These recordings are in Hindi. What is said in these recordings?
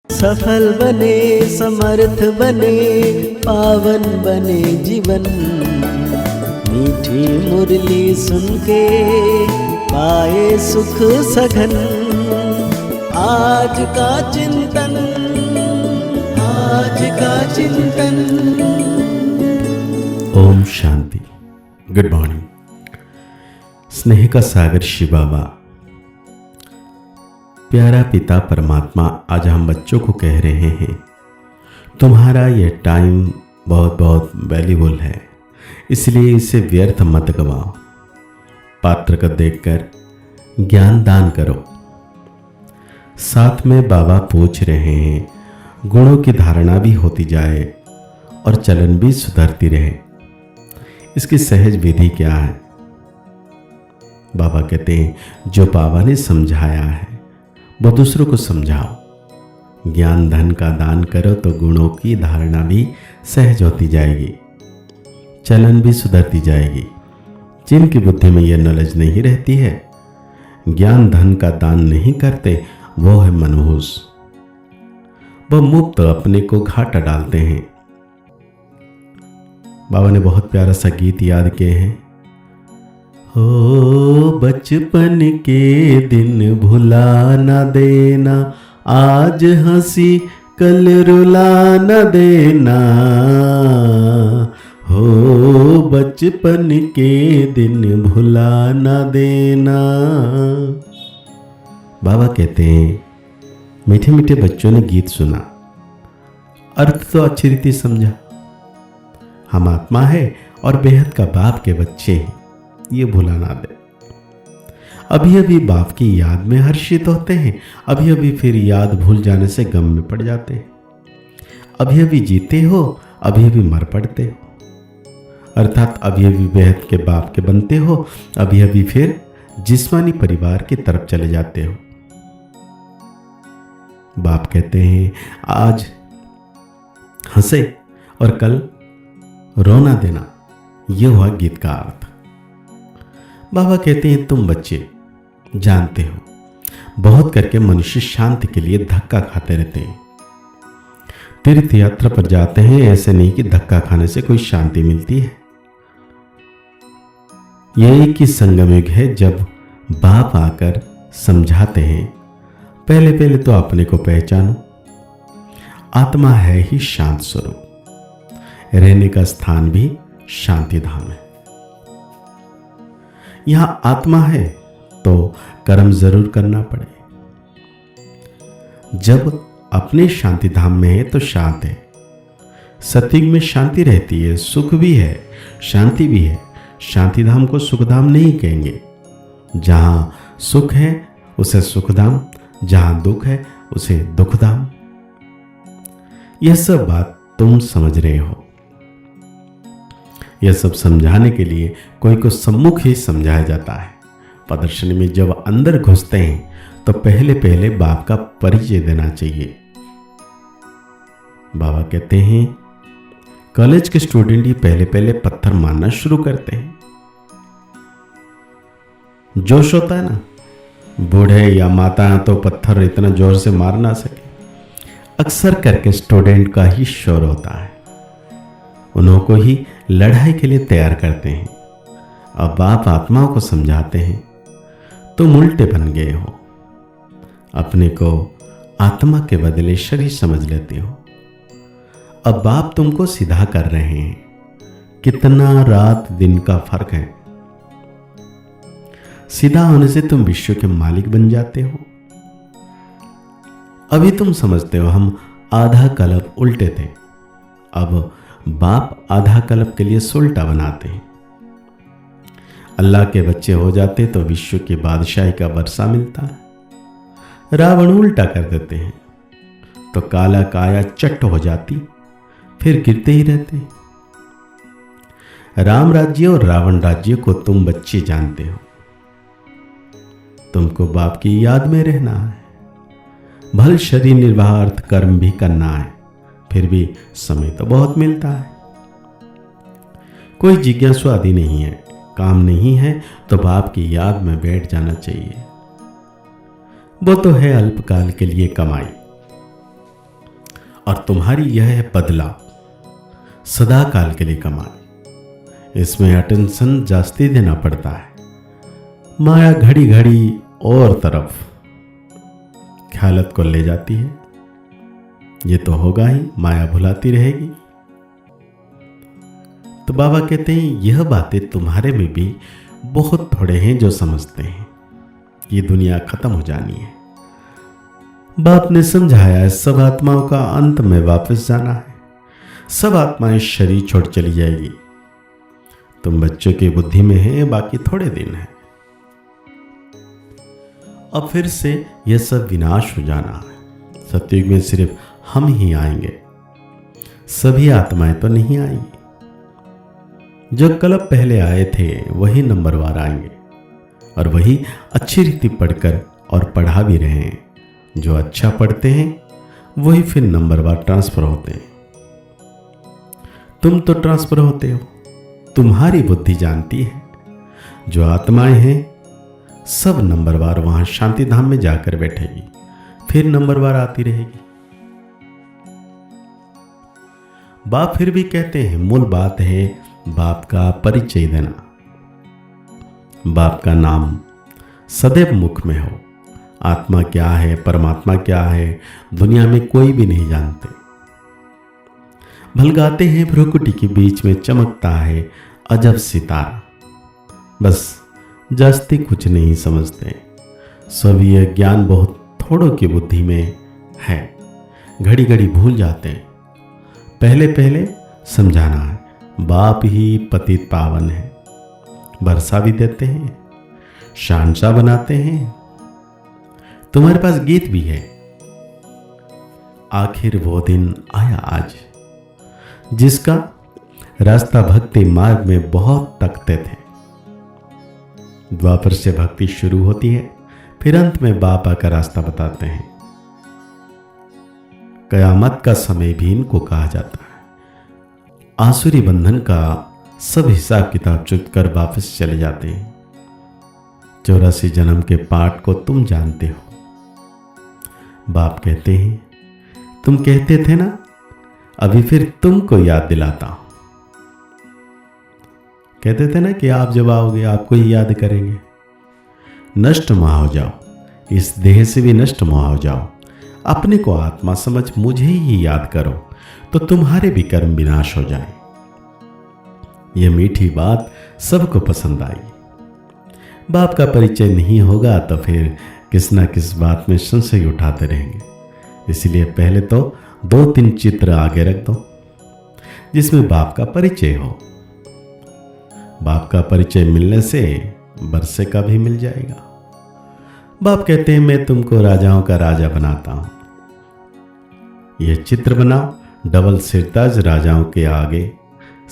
सफल बने, समर्थ बने, पावन बने जीवन। मीठी मुरली सुन के पाए सुख सघन। आज का चिंतन, आज का चिंतन। ओम शांति। Good morning. स्नेह का सागर शिव बाबा, प्यारा पिता परमात्मा, आज हम बच्चों को कह रहे हैं तुम्हारा यह टाइम बहुत बहुत वैल्यूबल है, इसलिए इसे व्यर्थ मत गवाओ। पात्र को देखकर ज्ञान दान करो। साथ में बाबा पूछ रहे हैं गुणों की धारणा भी होती जाए और चलन भी सुधरती रहे। इसकी सहज विधि क्या है? बाबा कहते हैं जो बाबा ने समझाया है वो दूसरों को समझाओ। ज्ञान धन का दान करो तो गुणों की धारणा भी सहज होती जाएगी, चलन भी सुधरती जाएगी। जिनकी बुद्धि में यह नॉलेज नहीं रहती है, ज्ञान धन का दान नहीं करते, वो है मनहूस। वह मुफ्त अपने को घाटा डालते हैं। बाबा ने बहुत प्यारा सा गीत याद किए हैं। हो बचपन के दिन भुला न देना, आज हंसी कल रुला न देना। हो बचपन के दिन भुला न देना। बाबा कहते हैं मीठे मीठे बच्चों ने गीत सुना, अर्थ तो अच्छी रीति समझा। हम आत्मा है और बेहद का बाप के बच्चे हैं, ये भुला ना दे। अभी अभी बाप की याद में हर्षित होते हैं, अभी अभी फिर याद भूल जाने से गम में पड़ जाते हैं। अभी अभी जीते हो, अभी अभी मर पड़ते हो। अर्थात अभी अभी बेहद के बाप के बनते हो, अभी अभी फिर जिस्मानी परिवार की तरफ चले जाते हो। बाप कहते हैं आज हंसे और कल रोना देना। यह हुआ गीत का अर्थ। बाबा कहते हैं तुम बच्चे जानते हो, बहुत करके मनुष्य शांति के लिए धक्का खाते रहते हैं। तीर्थ यात्रा पर जाते हैं, ऐसे नहीं कि धक्का खाने से कोई शांति मिलती है। यह एक ही संगम युग है जब बाप आकर समझाते हैं पहले पहले तो अपने को पहचानो। आत्मा है ही शांत स्वरूप, रहने का स्थान भी शांति धाम है। यहां आत्मा है तो कर्म जरूर करना पड़े। जब अपने शांति धाम में है तो शांत है। सत्युग में शांति रहती है, सुख भी है, शांति भी है। शांति धाम को सुखधाम नहीं कहेंगे। जहां सुख है उसे सुखधाम, जहां दुख है उसे दुखधाम। यह सब बात तुम समझ रहे हो। यह सब समझाने के लिए कोई को सम्मुख ही समझाया जाता है। प्रदर्शनी में जब अंदर घुसते हैं तो पहले पहले बाप का परिचय देना चाहिए। बाबा कहते हैं कॉलेज के स्टूडेंट ही पहले पहले पत्थर मारना शुरू करते हैं। जोश होता है ना, बूढ़े या माता तो पत्थर इतना जोर से मार ना सके। अक्सर करके स्टूडेंट का ही शोर होता है, उन्हों को ही लड़ाई के लिए तैयार करते हैं। अब बाप आत्माओं को समझाते हैं तुम उल्टे बन गए हो, अपने को आत्मा के बदले शरीर समझ लेते हो। अब बाप तुमको सीधा कर रहे हैं। कितना रात दिन का फर्क है। सीधा होने से तुम विश्व के मालिक बन जाते हो। अभी तुम समझते हो हम आधा कल्प उल्टे थे, अब बाप आधा कल्प के लिए सुलटा बनाते हैं। अल्लाह के बच्चे हो जाते तो विश्व की बादशाही का वर्षा मिलता है। रावण उल्टा कर देते हैं तो काला काया चट्ट हो जाती, फिर गिरते ही रहते। राम राज्य और रावण राज्य को तुम बच्चे जानते हो। तुमको बाप की याद में रहना है। भल शरीर निर्वाह अर्थ कर्म भी करना है, फिर भी समय तो बहुत मिलता है। कोई जिज्ञासु आदि नहीं है, काम नहीं है तो बाप की याद में बैठ जाना चाहिए। वो तो है अल्पकाल के लिए कमाई, और तुम्हारी यह है बदला, सदा काल के लिए कमाई। इसमें अटेंशन जास्ती देना पड़ता है। माया घड़ी घड़ी और तरफ ख्यालत को ले जाती है। ये तो होगा ही, माया भुलाती रहेगी। तो बाबा कहते हैं यह बातें तुम्हारे में भी बहुत थोड़े हैं जो समझते हैं ये दुनिया खत्म हो जानी है। बाप ने समझाया है सब आत्माओं का अंत में वापस जाना है। सब आत्माएं शरीर छोड़ चली जाएगी। तुम बच्चों की बुद्धि में है, बाकी थोड़े दिन है। अब फिर से यह सब विनाश हो जाना है। सतयुग में सिर्फ हम ही आएंगे, सभी आत्माएं तो नहीं आएंगी। जो कल्प पहले आए थे वही नंबरवार आएंगे और वही अच्छी रीति पढ़कर और पढ़ा भी रहे हैं। जो अच्छा पढ़ते हैं वही फिर नंबरवार ट्रांसफर होते हैं। तुम तो ट्रांसफर होते हो, तुम्हारी बुद्धि जानती है। जो आत्माएं हैं सब नंबरवार वहां शांति धाम में जाकर बैठेगी, फिर नंबरवार आती रहेगी। बाप फिर भी कहते हैं मूल बात है बाप का परिचय देना। बाप का नाम सदैव मुख में हो। आत्मा क्या है, परमात्मा क्या है, दुनिया में कोई भी नहीं जानते। भलगाते हैं भ्रुकुटी के बीच में चमकता है अजब सितारा। बस जास्ती कुछ नहीं समझते। सब यह ज्ञान बहुत थोड़ों की बुद्धि में है। घड़ी घड़ी भूल जाते हैं। पहले पहले समझाना है बाप ही पतित पावन है। वर्षा भी देते हैं, शहंशाह बनाते हैं। तुम्हारे पास गीत भी है, आखिर वो दिन आया आज, जिसका रास्ता भक्ति मार्ग में बहुत तकते थे। द्वापर से भक्ति शुरू होती है, फिर अंत में बाबा का रास्ता बताते हैं। कयामत का समय भी इनको कहा जाता है। आसुरी बंधन का सब हिसाब किताब चुक कर वापस चले जाते हैं। 84 जन्म के पाठ को तुम जानते हो। बाप कहते हैं तुम कहते थे ना, अभी फिर तुमको याद दिलाता हूं। कहते थे ना कि आप जब आओगे आपको ही याद करेंगे। नष्ट महा हो जाओ, इस देह से भी नष्ट महा हो जाओ। अपने को आत्मा समझ मुझे ही याद करो तो तुम्हारे भी कर्म विनाश हो जाए। यह मीठी बात सबको पसंद आई। बाप का परिचय नहीं होगा तो फिर किस ना किस बात में संशय उठाते रहेंगे। इसलिए पहले तो 2-3 चित्र आगे रख दो जिसमें बाप का परिचय हो। बाप का परिचय मिलने से बरसे का भी मिल जाएगा। बाप कहते हैं मैं तुमको राजाओं का राजा बनाता हूं। यह चित्र बनाओ, डबल सिरताज राजाओं के आगे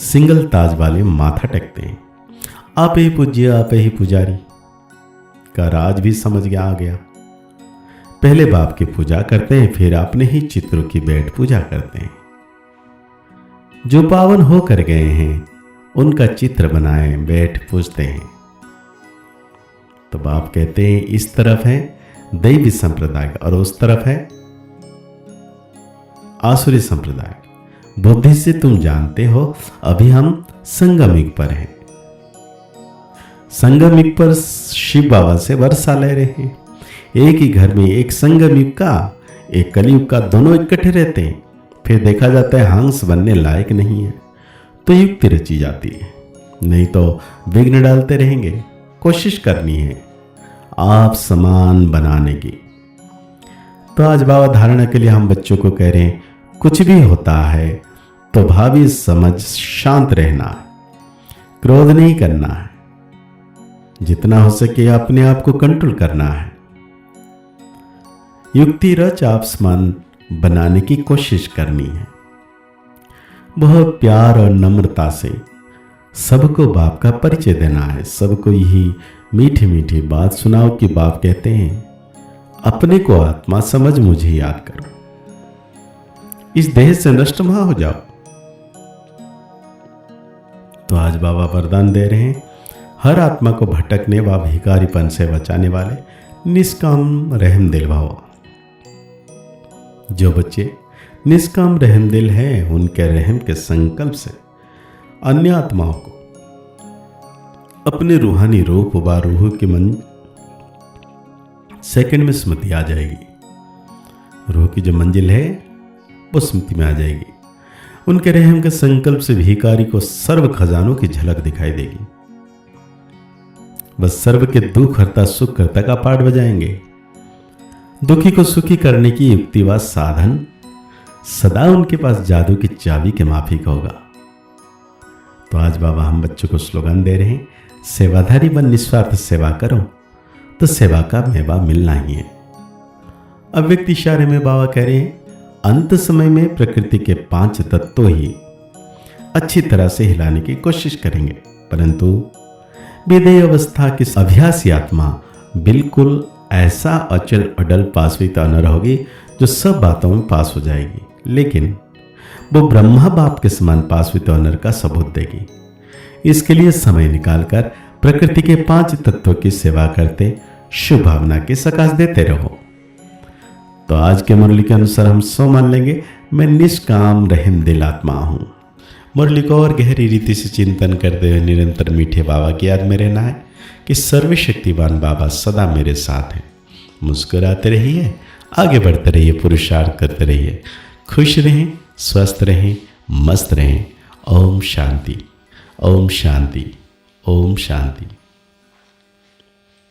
सिंगल ताज वाले माथा टेकते हैं। आप ही पूज्य, आप ही पुजारी का राज भी समझ आ गया। पहले बाप की पूजा करते हैं, फिर अपने ही चित्रों की बैठ पूजा करते हैं। जो पावन होकर गए हैं उनका चित्र बनाए बैठ पूजते हैं। तो बाप कहते हैं इस तरफ है दैवी संप्रदाय और उस तरफ है आसुरी संप्रदाय। बुद्धि से तुम जानते हो अभी हम संगमिक पर हैं। संगमिक पर शिव बाबा से वर्षा ले रहे हैं। एक ही घर में एक संगमिक का एक कलयुग का दोनों इकट्ठे रहते हैं। फिर देखा जाता है हंस बनने लायक नहीं है तो युक्ति रची जाती है, नहीं तो विघ्न डालते रहेंगे। कोशिश करनी है आप समान बनाने की। तो आज बाबा धारणा के लिए हम बच्चों को कह रहे हैं कुछ भी होता है तो भावी समझ शांत रहना है, क्रोध नहीं करना है, जितना हो सके अपने आप को कंट्रोल करना है। युक्ति रच आप समान बनाने की कोशिश करनी है। बहुत प्यार और नम्रता से सबको बाप का परिचय देना है। सबको यही मीठी मीठी बात सुनाओ कि बाप कहते हैं अपने को आत्मा समझ मुझे याद करो, इस देह से नष्ट महा हो जाओ। तो आज बाबा वरदान दे रहे हैं हर आत्मा को भटकने व भिखारीपन से बचाने वाले निष्काम रहम दिल भाव। जो बच्चे निष्काम रहम दिल हैं, उनके रहम के संकल्प से अन्य आत्माओं को अपने रूहानी रूप व रूह की मन सेकंड में स्मृति आ जाएगी। रूह की जो मंजिल है वो स्मृति में आ जाएगी। उनके रहम के संकल्प से भिखारी को सर्व खजानों की झलक दिखाई देगी। बस सर्व के दुख हरता सुख करता का पाठ बजाएंगे। दुखी को सुखी करने की युक्ति व साधन सदा उनके पास जादू की चाबी के माफिक होगा। तो आज बाबा हम बच्चों को स्लोगन दे रहे हैं, सेवाधारी बन निस्वार्थ सेवा करो तो सेवा का मेवा मिलना ही है। अव्यक्त इशारे में बाबा कह रहे हैं, अंत समय में प्रकृति के 5 तत्व ही अच्छी तरह से हिलाने की कोशिश करेंगे, परंतु विदेह अवस्था की अभ्यासी आत्मा बिल्कुल ऐसा अचल अडल पासविता न रहोगी जो सब बातों में पास हो जाएगी, लेकिन वो ब्रह्मा बाप के समान पासवित ऑनर का सबूत देगी। इसके लिए समय निकालकर प्रकृति के 5 तत्वों की सेवा करते शुभ भावना के सकाश देते रहो। तो आज के मुरली के अनुसार हम सो मान लेंगे, मैं निष्काम रहम दिल आत्मा हूं। मुरली को और गहरी रीति से चिंतन करते हुए निरंतर मीठे बाबा की याद में रहना है कि सर्वशक्तिवान बाबा सदा मेरे साथ हैं। मुस्कुराते रहिए, आगे बढ़ते रहिए, पुरुषार्थ करते रहिए, खुश रहें, स्वस्थ रहें, मस्त रहें। ओम शांति, ओम शांति, ओम शांति।